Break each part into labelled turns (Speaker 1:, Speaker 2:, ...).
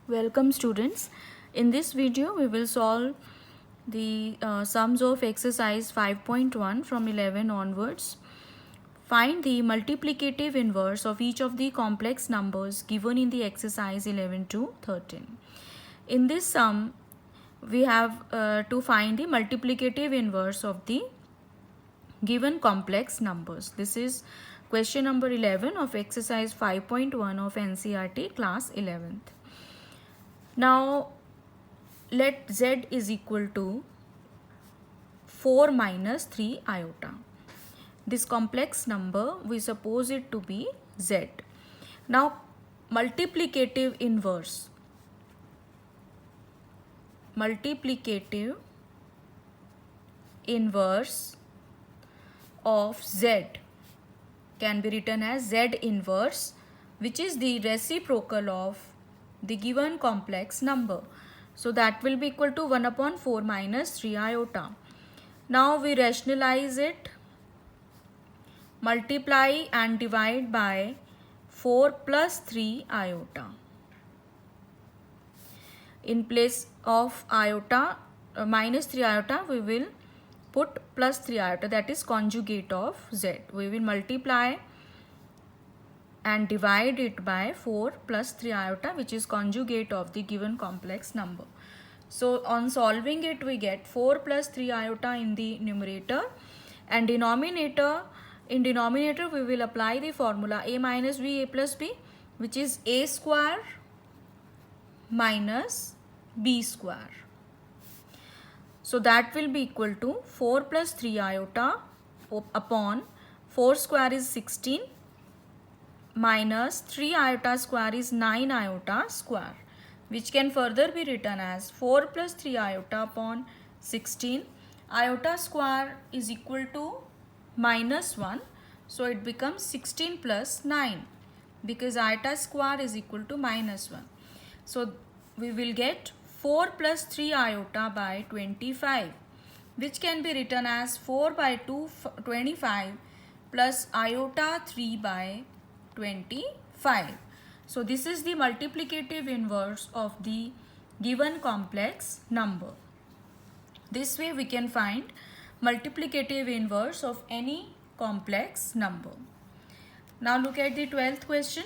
Speaker 1: Welcome students. In this video we will solve the sums of exercise 5.1 from 11 onwards. Find the multiplicative inverse of each of the complex numbers given in the exercise 11 to 13. In this sum we have to find the multiplicative inverse of the given complex numbers. This is question number 11 of exercise 5.1 of NCERT class 11th. Now let z is equal to 4 minus 3 iota. This complex number we suppose it to be z. Now multiplicative inverse of z can be written as z inverse, which is the reciprocal of the given complex number. So that will be equal to 1 upon 4 minus 3 iota. Now we rationalize it, multiply and divide by 4 plus 3 iota. In place of iota minus 3 iota, we will put plus 3 iota, that is conjugate of z. We will multiply and divide it by 4 plus 3 iota, which is conjugate of the given complex number. So on solving it, we get 4 plus 3 iota in the numerator, and in denominator we will apply the formula a minus b a plus b, which is a square minus b square. So that will be equal to 4 plus 3 iota upon 4 square is 16 minus 3 iota square is 9 iota square, which can further be written as 4 plus 3 iota upon 16. Iota square is equal to minus 1. So it becomes 16 plus 9, because iota square is equal to minus 1. So we will get 4 plus 3 iota by 25, which can be written as 4 by 25 plus iota 3 by 25. So this is the multiplicative inverse of the given complex number. This way we can find multiplicative inverse of any complex number. Now look at the 12th question.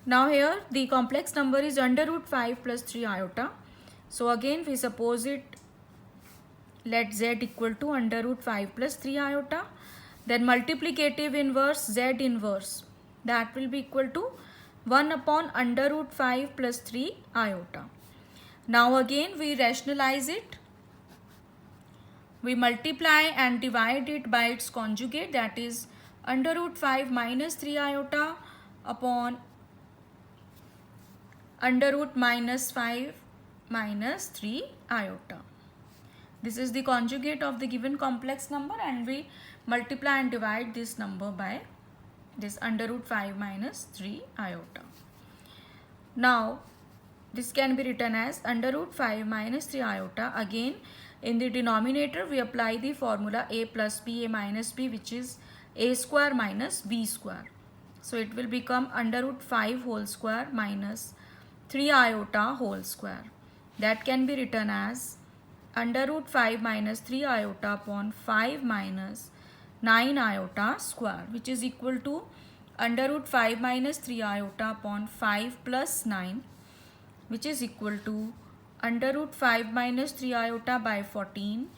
Speaker 1: Now here the complex number is under root 5 plus 3 iota. So again we suppose it, let z equal to under root 5 plus 3 iota. Then multiplicative inverse z inverse, that will be equal to 1 upon under root 5 plus 3 iota. Now again we rationalize it. We multiply and divide it by its conjugate, that is under root 5 minus 3 iota upon under root minus 5 minus 3 iota. This is the conjugate of the given complex number, and we multiply and divide this number by this under root 5 minus 3 iota. Now this can be written as under root 5 minus 3 iota. Again in the denominator we apply the formula a plus b a minus b, which is a square minus b square. So it will become under root 5 whole square minus 3 iota whole square. That can be written as under root 5 minus 3 iota upon 5 minus 9 iota square, which is equal to under root 5 minus 3 iota upon 5 plus 9, which is equal to under root 5 minus 3 iota by 14,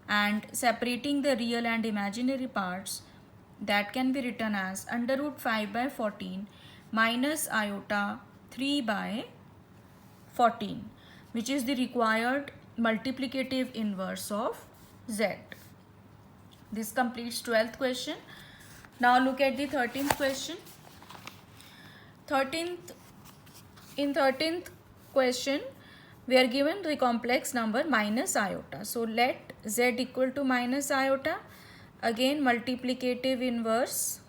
Speaker 1: and separating the real and imaginary parts, that can be written as under root 5 by 14 minus iota 3 by 14, which is the required multiplicative inverse of z. This completes 12th question. Now look at the 13th question. In 13th question we are given the complex number minus iota. So let z equal to minus iota. Again multiplicative inverse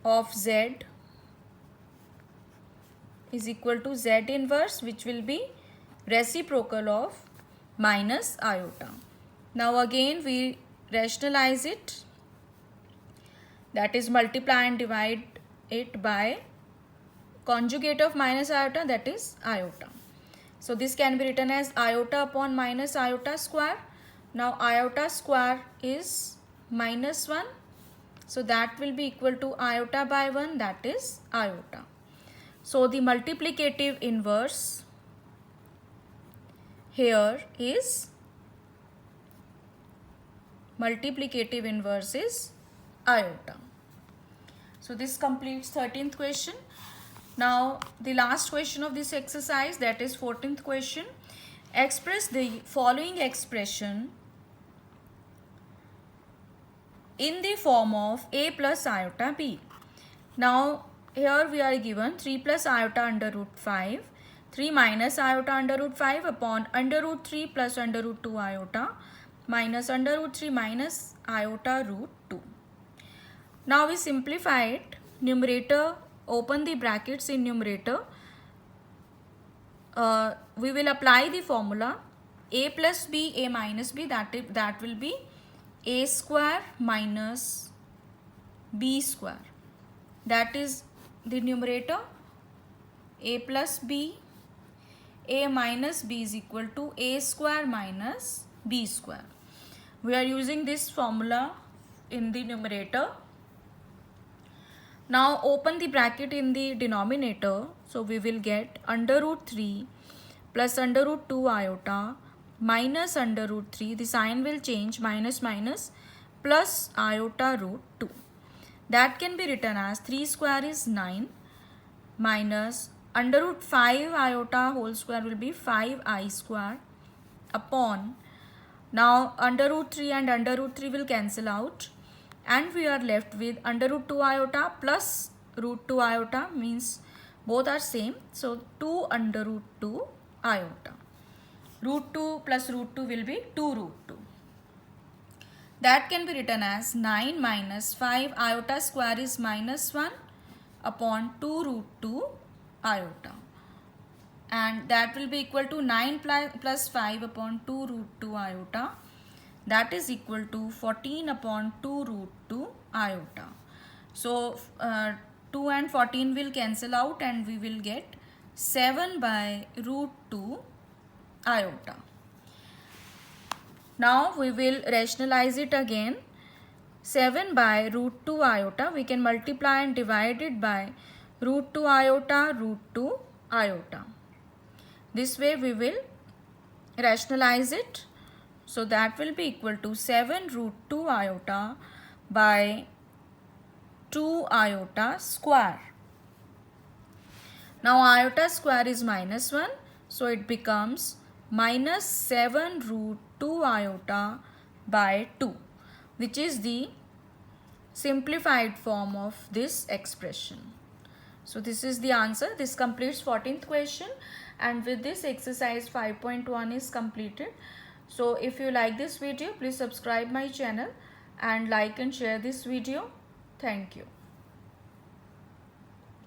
Speaker 1: of z is equal to z inverse, which will be reciprocal of minus iota. Now again we rationalize it, that is multiply and divide it by conjugate of minus iota, that is iota. So this can be written as iota upon minus iota square. Now iota square is minus 1. So that will be equal to iota by 1, that is iota. So the multiplicative inverse here is iota. So this completes 13th question. Now the last question of this exercise, that is 14th question. Express the following expression in the form of a plus iota b. Now here we are given 3 plus iota under root 5, 3 minus iota under root 5 upon under root 3 plus under root 2 iota minus under root 3 minus iota root 2. Now we simplified numerator, open the brackets in numerator. We will apply the formula a plus b, a minus b, that will be a square minus b square. That is the numerator. A plus b, a minus b is equal to a square minus b square. We are using this formula in the numerator. Now open the bracket in the denominator. So we will get under root 3 plus under root 2 iota minus under root 3. The sign will change, minus minus, plus iota root 2. That can be written as 3 square is 9 minus under root 5 iota whole square will be 5i square upon, now under root 3 and under root 3 will cancel out, and we are left with under root 2 iota plus root 2 iota, means both are same. So 2 under root 2 iota. Root 2 plus root 2 will be 2 root 2. That can be written as 9 minus 5 iota square is minus 1 upon 2 root 2 iota. And that will be equal to 9 plus 5 upon 2 root 2 iota. That is equal to 14 upon 2 root 2 iota. So 2 and 14 will cancel out and we will get 7 by root 2 iota. Now we will rationalize it again. 7 by root 2 iota, we can multiply and divide it by root 2 iota, root 2 iota. This way we will rationalize it. So that will be equal to 7 root 2 iota by 2 iota square. Now iota square is minus 1. So it becomes minus 7 root 2 iota by 2, which is the simplified form of this expression. So this is the answer. This completes 14th question, and with this exercise 5.1 is completed. So if you like this video, please subscribe my channel and like and share this video. Thank you.